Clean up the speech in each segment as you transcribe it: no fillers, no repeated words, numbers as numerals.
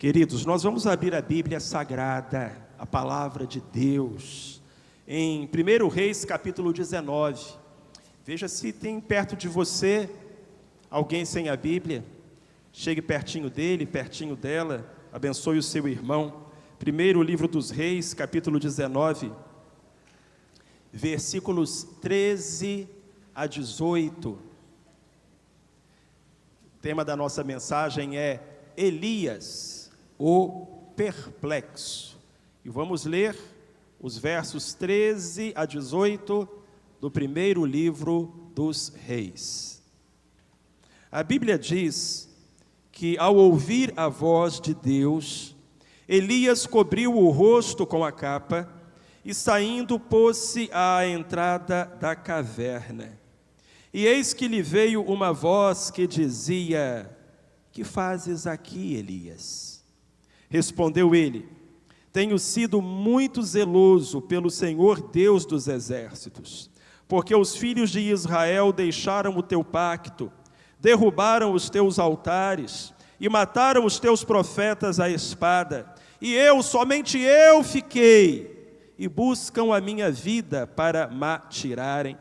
Queridos, nós vamos abrir a Bíblia Sagrada, a Palavra de Deus, em 1 Reis, capítulo 19. Veja se tem perto de você alguém sem a Bíblia. Chegue pertinho dele, pertinho dela, abençoe o seu irmão. Primeiro livro dos Reis, capítulo 19, versículos 13 a 18. O tema da nossa mensagem é Elias, o perplexo. E vamos ler os versos 13 a 18 do primeiro livro dos Reis. A Bíblia diz que, ao ouvir a voz de Deus, Elias cobriu o rosto com a capa e, saindo, pôs-se à entrada da caverna. E eis que lhe veio uma voz que dizia: que fazes aqui, Elias? Respondeu ele: tenho sido muito zeloso pelo Senhor Deus dos exércitos, porque os filhos de Israel deixaram o teu pacto, derrubaram os teus altares e mataram os teus profetas à espada, e eu, somente eu fiquei, e buscam a minha vida para me tirarem.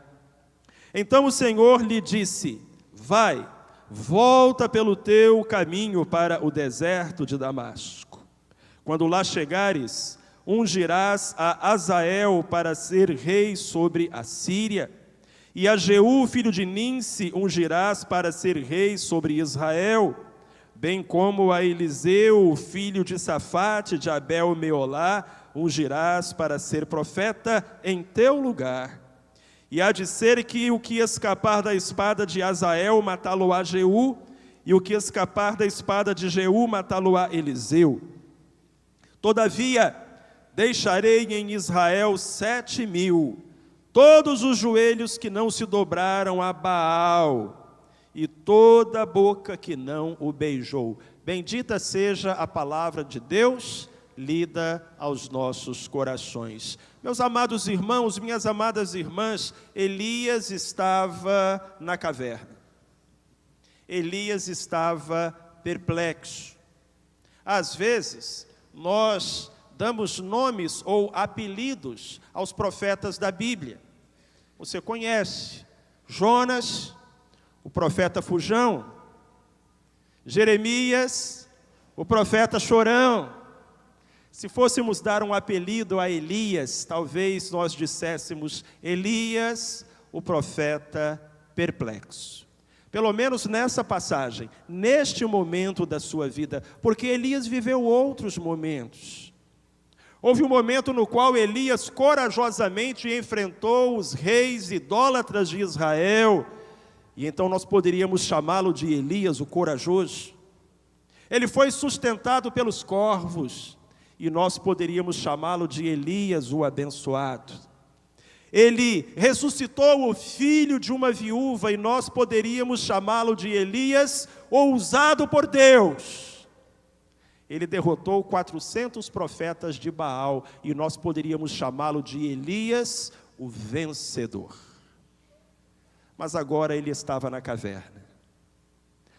Então o Senhor lhe disse: vai, volta pelo teu caminho para o deserto de Damasco. Quando lá chegares, ungirás a Azael para ser rei sobre a Síria, e a Jeú, filho de Ninsi, ungirás para ser rei sobre Israel, bem como a Eliseu, filho de Safate, de Abel-Meolá, ungirás para ser profeta em teu lugar. E há de ser que o que escapar da espada de Azael, matá-lo-á Jeú, e o que escapar da espada de Jeú, matá-lo-á Eliseu. Todavia, deixarei em Israel 7.000, todos os joelhos que não se dobraram a Baal, e toda a boca que não o beijou. Bendita seja a palavra de Deus, lida aos nossos corações. Meus amados irmãos, minhas amadas irmãs, Elias estava na caverna. Elias estava perplexo. Às vezes, nós damos nomes ou apelidos aos profetas da Bíblia. Você conhece Jonas, o profeta fujão; Jeremias, o profeta chorão. Se fôssemos dar um apelido a Elias, talvez nós disséssemos Elias, o profeta perplexo. Pelo menos nessa passagem, neste momento da sua vida, porque Elias viveu outros momentos. Houve um momento no qual Elias corajosamente enfrentou os reis idólatras de Israel, e então nós poderíamos chamá-lo de Elias, o corajoso. Ele foi sustentado pelos corvos, e nós poderíamos chamá-lo de Elias, o abençoado. Ele ressuscitou o filho de uma viúva, e nós poderíamos chamá-lo de Elias, o usado por Deus. Ele derrotou 400 profetas de Baal, e nós poderíamos chamá-lo de Elias, o vencedor. Mas agora ele estava na caverna.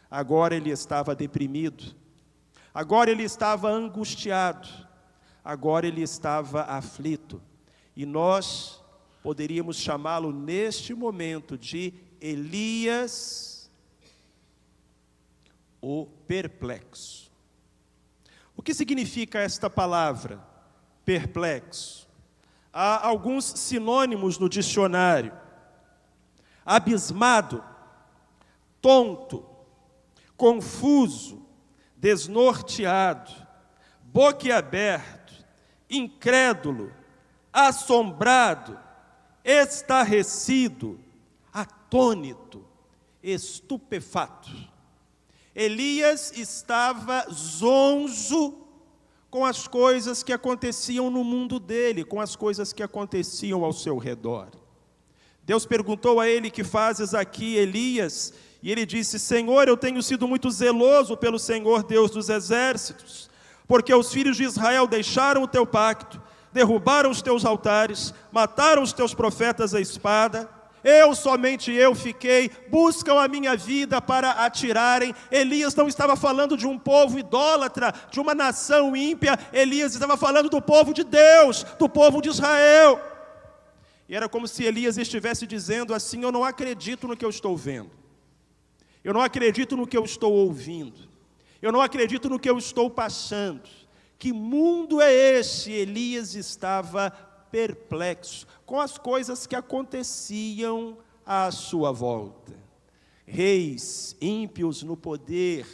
Agora ele estava deprimido. Agora ele estava angustiado. Agora ele estava aflito. E nós poderíamos chamá-lo neste momento de Elias, o perplexo. O que significa esta palavra, perplexo? Há alguns sinônimos no dicionário: abismado, tonto, confuso, desnorteado, boquiaberto, incrédulo, assombrado, estarrecido, atônito, estupefato. Elias estava zonzo com as coisas que aconteciam no mundo dele, com as coisas que aconteciam ao seu redor. Deus perguntou a ele: que fazes aqui, Elias? E ele disse: Senhor, eu tenho sido muito zeloso pelo Senhor Deus dos exércitos, porque os filhos de Israel deixaram o teu pacto, derrubaram os teus altares, mataram os teus profetas à espada, somente eu fiquei, buscam a minha vida para atirarem. Elias não estava falando de um povo idólatra, de uma nação ímpia. Elias estava falando do povo de Deus, do povo de Israel. E era como se Elias estivesse dizendo assim: eu não acredito no que eu estou vendo, eu não acredito no que eu estou ouvindo, eu não acredito no que eu estou passando. Que mundo é esse? Elias estava perplexo com as coisas que aconteciam à sua volta. Reis ímpios no poder,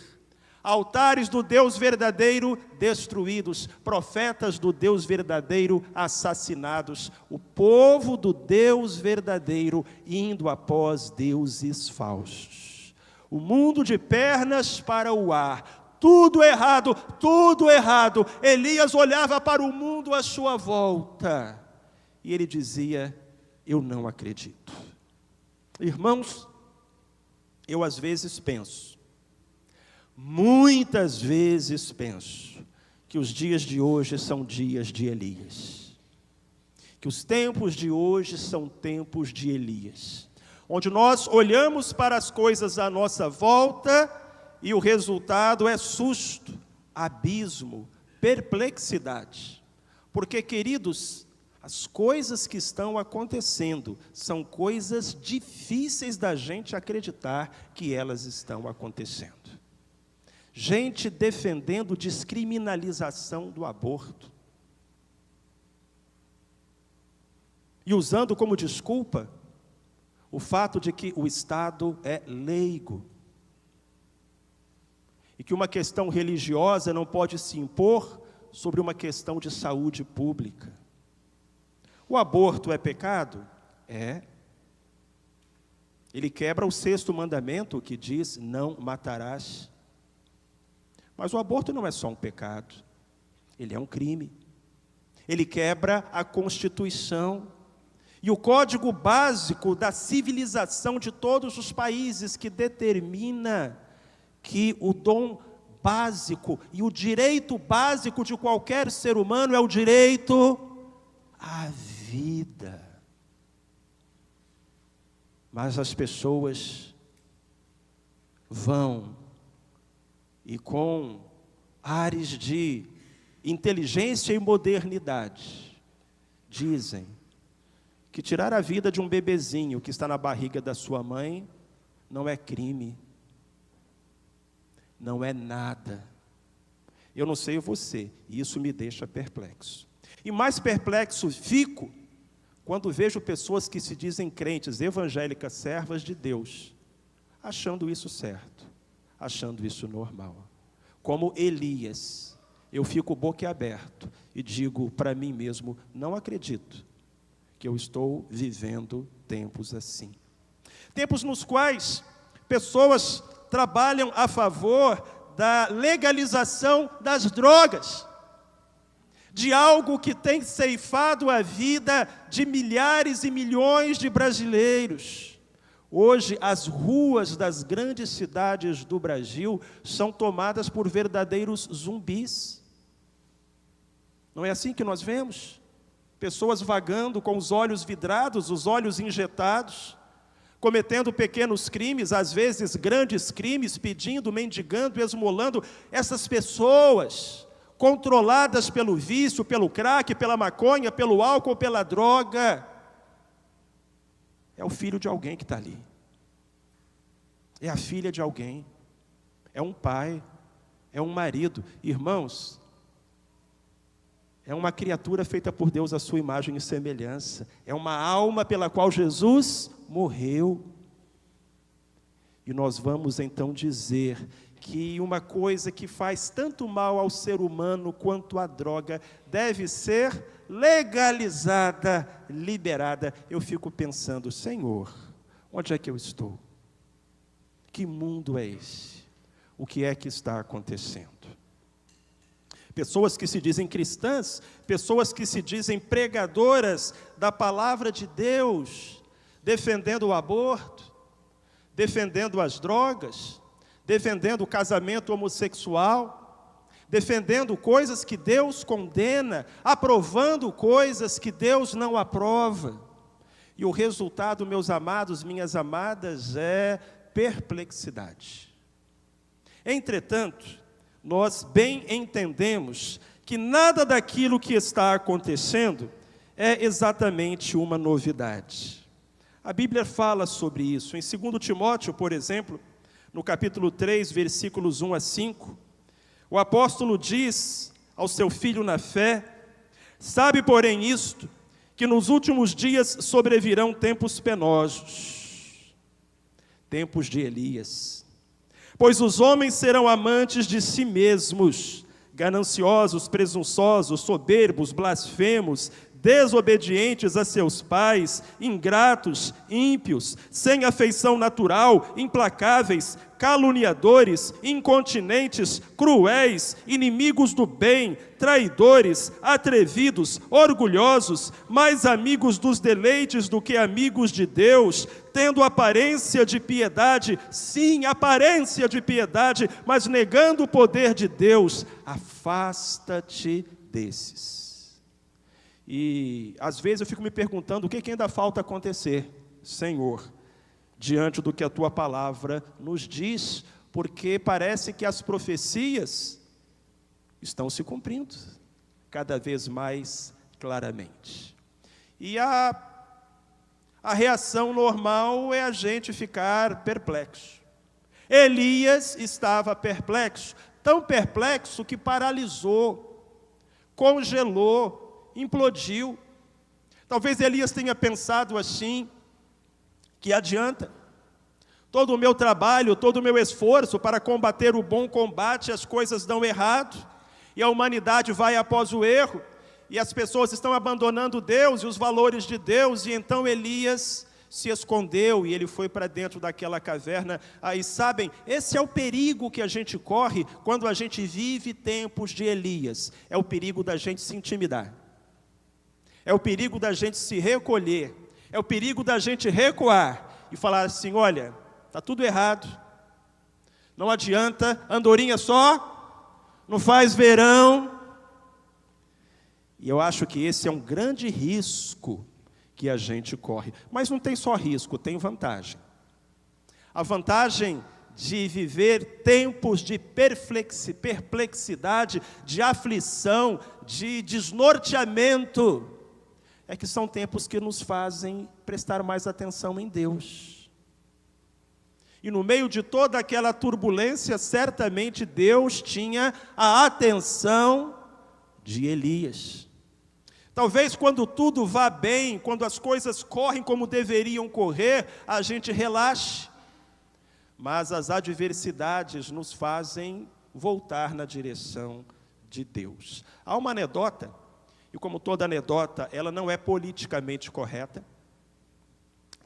altares do Deus verdadeiro destruídos, profetas do Deus verdadeiro assassinados, o povo do Deus verdadeiro indo após deuses falsos. O mundo de pernas para o ar, tudo errado, tudo errado. Elias olhava para o mundo à sua volta e ele dizia: eu não acredito. Irmãos, eu às vezes penso, muitas vezes penso, que os dias de hoje são dias de Elias, que os tempos de hoje são tempos de Elias, onde nós olhamos para as coisas à nossa volta e o resultado é susto, abismo, perplexidade. Porque, queridos, as coisas que estão acontecendo são coisas difíceis da gente acreditar que elas estão acontecendo. Gente defendendo descriminalização do aborto e usando como desculpa o fato de que o Estado é leigo e que uma questão religiosa não pode se impor sobre uma questão de saúde pública. O aborto é pecado? É. Ele quebra o 6º mandamento, que diz: não matarás. Mas o aborto não é só um pecado, ele é um crime. Ele quebra a Constituição e o Código Básico da civilização de todos os países, que determina que o dom básico e o direito básico de qualquer ser humano é o direito à vida. Mas as pessoas vão e com ares de inteligência e modernidade dizem que tirar a vida de um bebezinho que está na barriga da sua mãe não é crime, não é nada. Eu não sei você, e isso me deixa perplexo. E mais perplexo fico quando vejo pessoas que se dizem crentes, evangélicas, servas de Deus, achando isso certo, achando isso normal. Como Elias, eu fico boquiaberto e digo para mim mesmo: não acredito que eu estou vivendo tempos assim. Tempos nos quais pessoas trabalham a favor da legalização das drogas, de algo que tem ceifado a vida de milhares e milhões de brasileiros. Hoje, as ruas das grandes cidades do Brasil são tomadas por verdadeiros zumbis. Não é assim que nós vemos? Pessoas vagando com os olhos vidrados, os olhos injetados, cometendo pequenos crimes, às vezes grandes crimes, pedindo, mendigando, esmolando. Essas pessoas, controladas pelo vício, pelo crack, pela maconha, pelo álcool, pela droga, é o filho de alguém que está ali, é a filha de alguém, é um pai, é um marido. Irmãos, é uma criatura feita por Deus à sua imagem e semelhança, é uma alma pela qual Jesus morreu. E nós vamos então dizer que uma coisa que faz tanto mal ao ser humano quanto a droga deve ser legalizada, liberada. Eu fico pensando: Senhor, onde é que eu estou? Que mundo é esse? O que é que está acontecendo? Pessoas que se dizem cristãs, pessoas que se dizem pregadoras da palavra de Deus, defendendo o aborto, defendendo as drogas, defendendo o casamento homossexual, defendendo coisas que Deus condena, aprovando coisas que Deus não aprova. E o resultado, meus amados, minhas amadas, é perplexidade. Entretanto, nós bem entendemos que nada daquilo que está acontecendo é exatamente uma novidade. A Bíblia fala sobre isso. Em 2 Timóteo, por exemplo, no capítulo 3, versículos 1 a 5, o apóstolo diz ao seu filho na fé: sabe, porém, isto, que nos últimos dias sobrevirão tempos penosos, tempos de Elias. Pois os homens serão amantes de si mesmos, gananciosos, presunçosos, soberbos, blasfemos, desobedientes a seus pais, ingratos, ímpios, sem afeição natural, implacáveis, caluniadores, incontinentes, cruéis, inimigos do bem, traidores, atrevidos, orgulhosos, mais amigos dos deleites do que amigos de Deus, tendo aparência de piedade, sim, aparência de piedade, mas negando o poder de Deus. Afasta-te desses. E às vezes eu fico me perguntando o que ainda falta acontecer, Senhor, diante do que a Tua palavra nos diz, porque parece que as profecias estão se cumprindo cada vez mais claramente. E a reação normal é a gente ficar perplexo. Elias estava perplexo, tão perplexo que paralisou, congelou, implodiu. Talvez Elias tenha pensado assim: que adianta? Todo o meu trabalho, todo o meu esforço para combater o bom combate, as coisas dão errado, e a humanidade vai após o erro, e as pessoas estão abandonando Deus e os valores de Deus, e então Elias se escondeu e ele foi para dentro daquela caverna. Aí sabem, esse é o perigo que a gente corre quando a gente vive tempos de Elias, é o perigo da gente se intimidar. É o perigo da gente se recolher, é o perigo da gente recuar e falar assim: olha, está tudo errado, não adianta, andorinha só, não faz verão. E eu acho que esse é um grande risco que a gente corre. Mas não tem só risco, tem vantagem. A vantagem de viver tempos de perplexidade, de aflição, de desnorteamento, é que são tempos que nos fazem prestar mais atenção em Deus. E no meio de toda aquela turbulência, certamente Deus tinha a atenção de Elias. Talvez quando tudo vá bem, quando as coisas correm como deveriam correr, a gente relaxe. Mas as adversidades nos fazem voltar na direção de Deus. Há uma anedota, e como toda anedota, ela não é politicamente correta,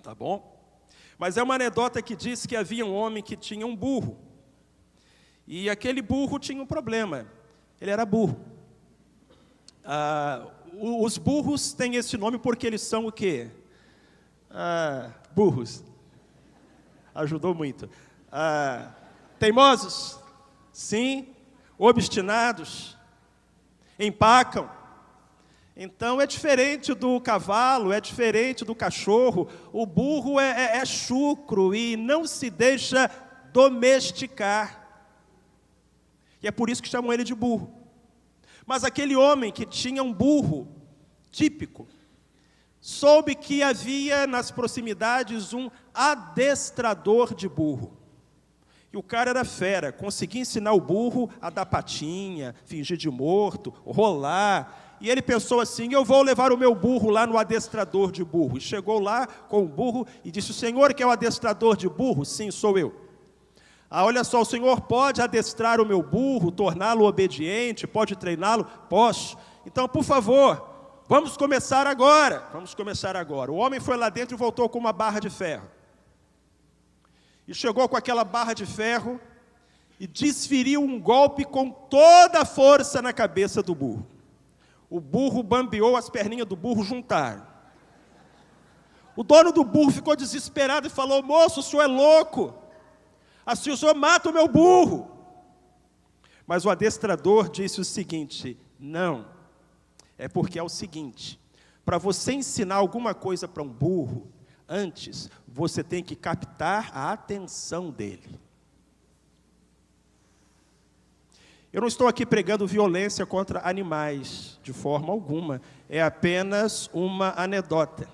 tá bom? Mas é uma anedota que diz que havia um homem que tinha um burro, e aquele burro tinha um problema, ele era burro. Os burros têm esse nome porque eles são o quê? Burros. Ajudou muito. Teimosos? Sim. Obstinados? Empacam? Então é diferente do cavalo, é diferente do cachorro. O burro é chucro e não se deixa domesticar. E é por isso que chamam ele de burro. Mas aquele homem que tinha um burro típico, soube que havia nas proximidades um adestrador de burro. E o cara era fera, conseguia ensinar o burro a dar patinha, fingir de morto, rolar. E ele pensou assim: eu vou levar o meu burro lá no adestrador de burro. E chegou lá com o burro e disse: o senhor que é o adestrador de burro? Sim, sou eu. Olha só, o senhor pode adestrar o meu burro, torná-lo obediente, pode treiná-lo? Posso. Então, por favor, vamos começar agora. Vamos começar agora. O homem foi lá dentro e voltou com uma barra de ferro. E chegou com aquela barra de ferro e desferiu um golpe com toda a força na cabeça do burro. O burro bambeou, as perninhas do burro juntaram. O dono do burro ficou desesperado e falou: moço, o senhor é louco. Assim o senhor mata o meu burro. Mas o adestrador disse o seguinte: não, é porque é o seguinte, para você ensinar alguma coisa para um burro, antes você tem que captar a atenção dele. Eu não estou aqui pregando violência contra animais, de forma alguma. É apenas uma anedota.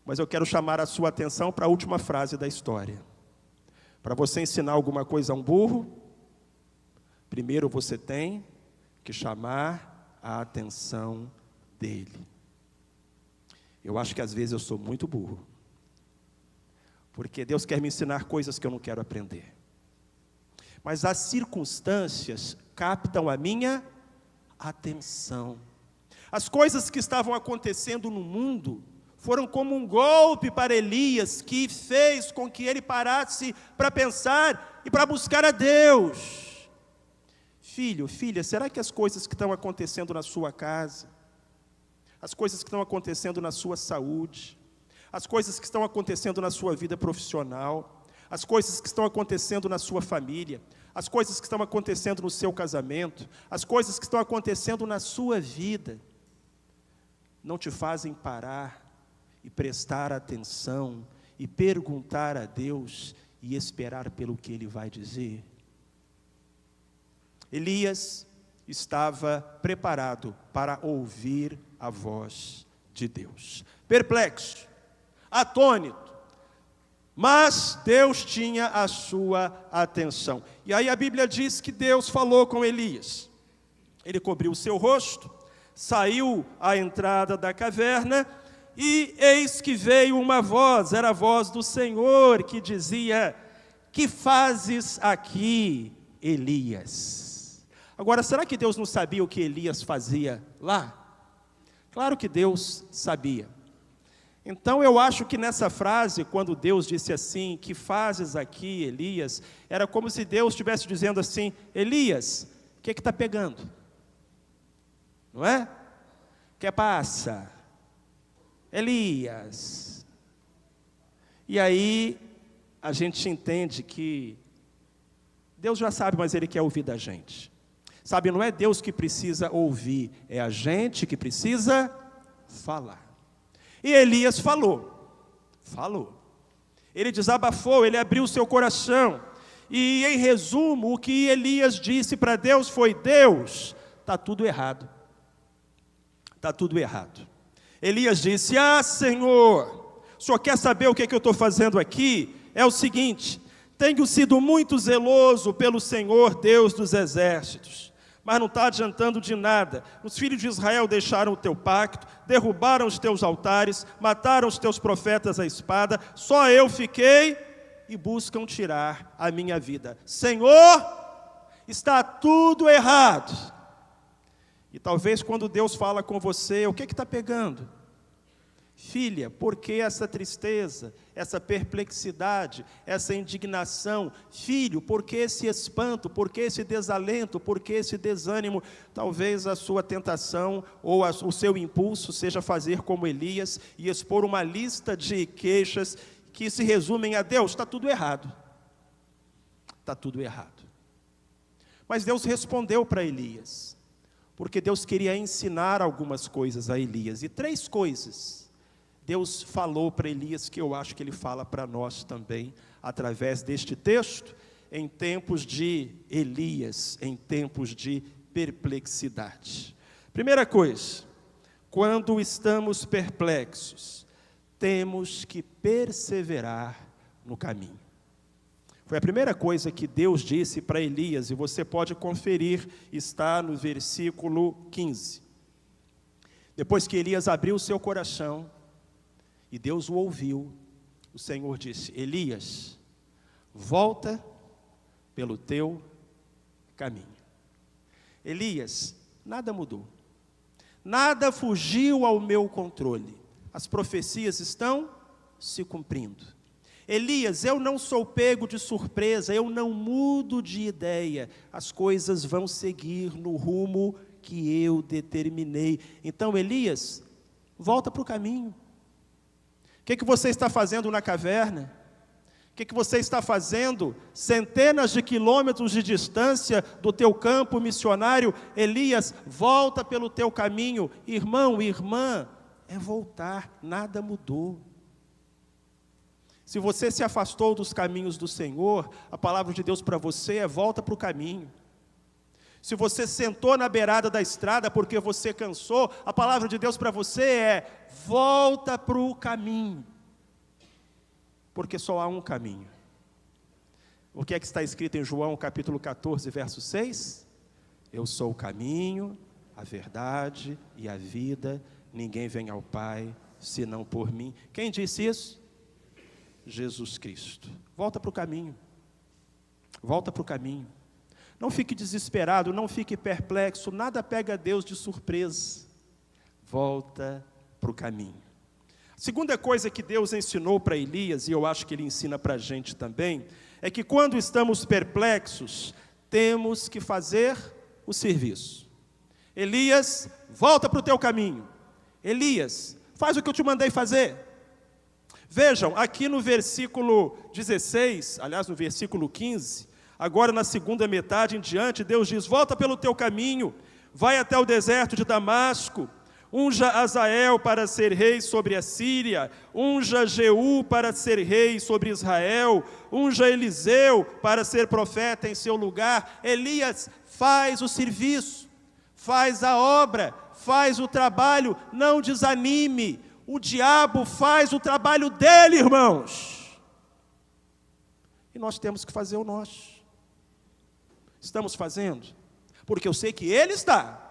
Mas eu quero chamar a sua atenção para a última frase da história. Para você ensinar alguma coisa a um burro, primeiro você tem que chamar a atenção dele. Eu acho que às vezes eu sou muito burro. Porque Deus quer me ensinar coisas que eu não quero aprender. Mas as circunstâncias captam a minha atenção. As coisas que estavam acontecendo no mundo foram como um golpe para Elias, que fez com que ele parasse para pensar e para buscar a Deus. Filho, filha, será que as coisas que estão acontecendo na sua casa, as coisas que estão acontecendo na sua saúde, as coisas que estão acontecendo na sua vida profissional, as coisas que estão acontecendo na sua família, as coisas que estão acontecendo no seu casamento, as coisas que estão acontecendo na sua vida, não te fazem parar e prestar atenção e perguntar a Deus e esperar pelo que Ele vai dizer? Elias estava preparado para ouvir a voz de Deus. Perplexo, atônito, mas Deus tinha a sua atenção. E aí a Bíblia diz que Deus falou com Elias. Ele cobriu o seu rosto, saiu à entrada da caverna, e eis que veio uma voz, era a voz do Senhor, que dizia: que fazes aqui, Elias? Agora, será que Deus não sabia o que Elias fazia lá? Claro que Deus sabia. Então eu acho que nessa frase, quando Deus disse assim, que fazes aqui, Elias, era como se Deus estivesse dizendo assim: Elias, o que está pegando? Não é? Que passa? Elias. E aí a gente entende que Deus já sabe, mas Ele quer ouvir da gente. Sabe, não é Deus que precisa ouvir, é a gente que precisa falar. E Elias falou. Ele desabafou, ele abriu o seu coração. E em resumo, o que Elias disse para Deus foi: Deus, está tudo errado. Está tudo errado. Elias disse: Senhor, o Senhor quer saber o que eu estou fazendo aqui? É o seguinte: tenho sido muito zeloso pelo Senhor, Deus dos exércitos, mas não está adiantando de nada. Os filhos de Israel deixaram o teu pacto, derrubaram os teus altares, mataram os teus profetas à espada, só eu fiquei e buscam tirar a minha vida. Senhor, está tudo errado. E talvez quando Deus fala com você, o que está pegando? Filha, por que essa tristeza, essa perplexidade, essa indignação? Filho, por que esse espanto, por que esse desalento, por que esse desânimo? Talvez a sua tentação ou o seu impulso seja fazer como Elias e expor uma lista de queixas que se resumem a: Deus, está tudo errado. Está tudo errado. Mas Deus respondeu para Elias, porque Deus queria ensinar algumas coisas a Elias, e 3 coisas Deus falou para Elias que eu acho que Ele fala para nós também, através deste texto, em tempos de Elias, em tempos de perplexidade. Primeira coisa, quando estamos perplexos, temos que perseverar no caminho. Foi a primeira coisa que Deus disse para Elias, e você pode conferir, está no versículo 15. Depois que Elias abriu o seu coração, e Deus o ouviu, o Senhor disse: Elias, volta pelo teu caminho. Elias, nada mudou, nada fugiu ao meu controle, as profecias estão se cumprindo. Elias, eu não sou pego de surpresa, eu não mudo de ideia, as coisas vão seguir no rumo que eu determinei. Então, Elias, volta para o caminho. O que você está fazendo na caverna? O O que você está fazendo? Centenas de quilômetros de distância do teu campo missionário. Elias, volta pelo teu caminho. Irmão, irmã, é voltar, nada mudou. Se você se afastou dos caminhos do Senhor, a palavra de Deus para você é volta para o caminho. Se você sentou na beirada da estrada porque você cansou, a palavra de Deus para você é volta para o caminho. Porque só há um caminho. O que é que está escrito em João capítulo 14, verso 6? Eu sou o caminho, a verdade e a vida, ninguém vem ao Pai senão por mim. Quem disse isso? Jesus Cristo. Volta para o caminho. Volta para o caminho. Não fique desesperado, não fique perplexo, nada pega Deus de surpresa. Volta para o caminho. A segunda coisa que Deus ensinou para Elias, e eu acho que Ele ensina para a gente também, é que quando estamos perplexos, temos que fazer o serviço. Elias, volta para o teu caminho. Elias, faz o que eu te mandei fazer. Vejam, aqui no versículo 16, aliás no versículo 15, agora na segunda metade em diante, Deus diz, volta pelo teu caminho, vai até o deserto de Damasco, unja Azael para ser rei sobre a Síria, unja Jeú para ser rei sobre Israel, unja Eliseu para ser profeta em seu lugar. Elias, faz o serviço, faz a obra, faz o trabalho, não desanime. O diabo faz o trabalho dele, irmãos. E nós temos que fazer o nosso. Estamos fazendo? Porque eu sei que ele está.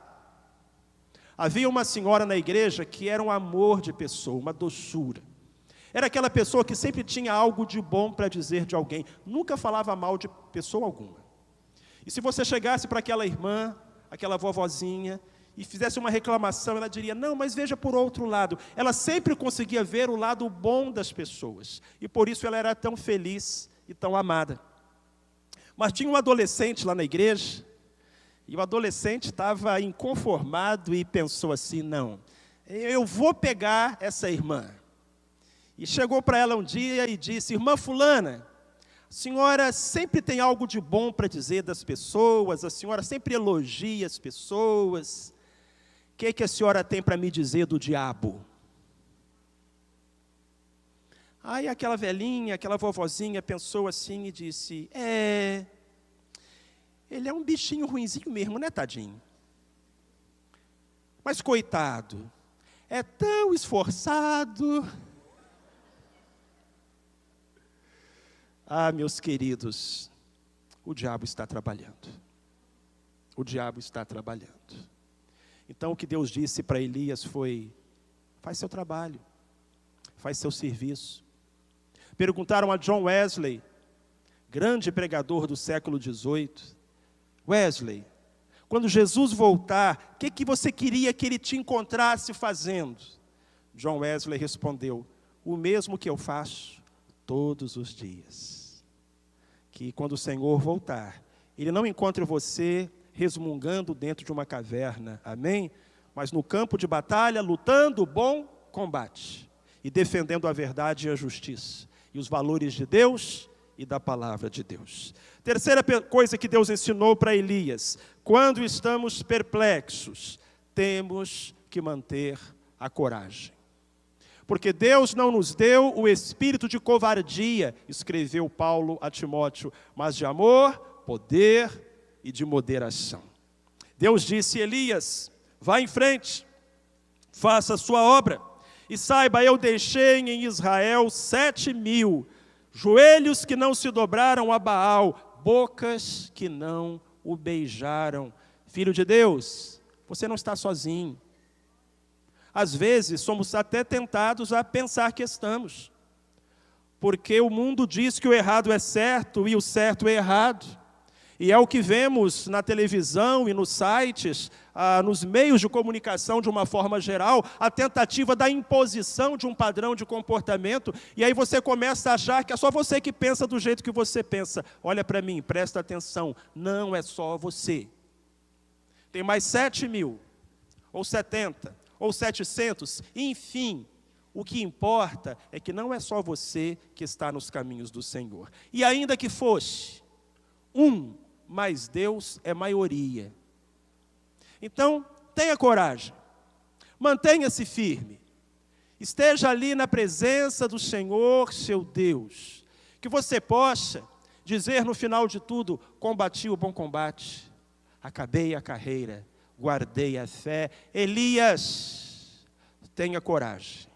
Havia uma senhora na igreja que era um amor de pessoa, uma doçura. Era aquela pessoa que sempre tinha algo de bom para dizer de alguém. Nunca falava mal de pessoa alguma. E se você chegasse para aquela irmã, aquela vovozinha, e fizesse uma reclamação, ela diria, não, mas veja por outro lado. Ela sempre conseguia ver o lado bom das pessoas. E por isso ela era tão feliz e tão amada. Mas tinha um adolescente lá na igreja, e o adolescente estava inconformado e pensou assim, não, eu vou pegar essa irmã. E chegou para ela um dia e disse, irmã fulana, a senhora sempre tem algo de bom para dizer das pessoas, a senhora sempre elogia as pessoas, o que a senhora tem para me dizer do diabo? Aí aquela velhinha, aquela vovozinha pensou assim e disse, ele é um bichinho ruinzinho mesmo, né, tadinho? Mas coitado, é tão esforçado. Ah, meus queridos, o diabo está trabalhando. O diabo está trabalhando. Então o que Deus disse para Elias foi, faz seu trabalho, faz seu serviço. Perguntaram a John Wesley, grande pregador do século XVIII, Wesley, quando Jesus voltar, o que você queria que ele te encontrasse fazendo? John Wesley respondeu, o mesmo que eu faço todos os dias. Que quando o Senhor voltar, Ele não encontre você resmungando dentro de uma caverna, amém? Mas no campo de batalha, lutando o bom combate e defendendo a verdade e a justiça e os valores de Deus e da palavra de Deus. Terceira coisa que Deus ensinou para Elias, quando estamos perplexos, temos que manter a coragem. Porque Deus não nos deu o espírito de covardia, escreveu Paulo a Timóteo, mas de amor, poder e de moderação. Deus disse, Elias, vá em frente, faça a sua obra, e saiba, eu deixei em Israel 7.000 joelhos que não se dobraram a Baal, bocas que não o beijaram. Filho de Deus, você não está sozinho. Às vezes, somos até tentados a pensar que estamos. Porque o mundo diz que o errado é certo e o certo é errado. E é o que vemos na televisão e nos sites, nos meios de comunicação de uma forma geral, a tentativa da imposição de um padrão de comportamento. E aí você começa a achar que é só você que pensa do jeito que você pensa. Olha para mim, presta atenção, não é só você. Tem mais 7.000, ou 70, ou 700, enfim, O que importa é que não é só você que está nos caminhos do Senhor. E ainda que fosse mas Deus é maioria. Então, tenha coragem. Mantenha-se firme. Esteja ali na presença do Senhor, seu Deus. Que você possa dizer no final de tudo: combati o bom combate, acabei a carreira, guardei a fé. Elias, tenha coragem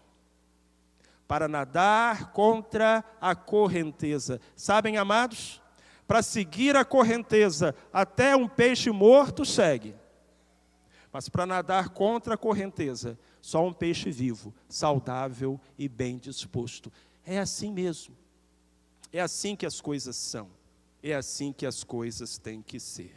para nadar contra a correnteza. Sabem, amados, para seguir a correnteza até um peixe morto segue. Mas para nadar contra a correnteza, só um peixe vivo, saudável e bem disposto. É assim mesmo. É assim que as coisas são. É assim que as coisas têm que ser.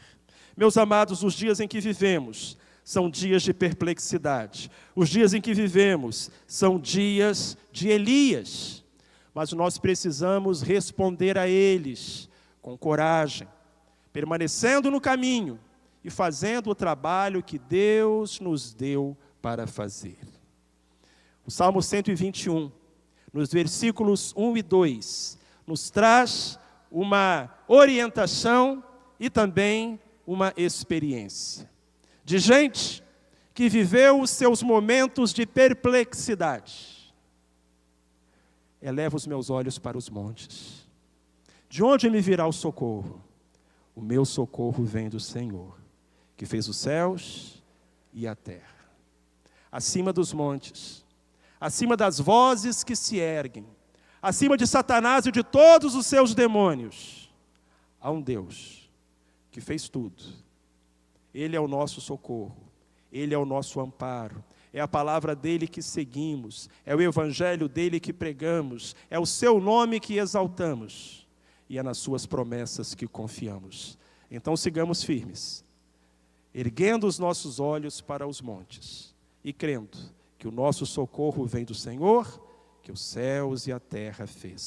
Meus amados, os dias em que vivemos são dias de perplexidade. Os dias em que vivemos são dias de Elias. Mas nós precisamos responder a eles com coragem, permanecendo no caminho e fazendo o trabalho que Deus nos deu para fazer. O Salmo 121, nos versículos 1 e 2, nos traz uma orientação e também uma experiência de gente que viveu os seus momentos de perplexidade. Eleva os meus olhos para os montes. De onde me virá o socorro? O meu socorro vem do Senhor, que fez os céus e a terra. Acima dos montes, acima das vozes que se erguem, acima de Satanás e de todos os seus demônios, há um Deus que fez tudo. Ele é o nosso socorro, Ele é o nosso amparo, é a palavra dEle que seguimos, é o evangelho dEle que pregamos, é o seu nome que exaltamos, e é nas suas promessas que confiamos. Então sigamos firmes, erguendo os nossos olhos para os montes, e crendo que o nosso socorro vem do Senhor, que os céus e a terra fez.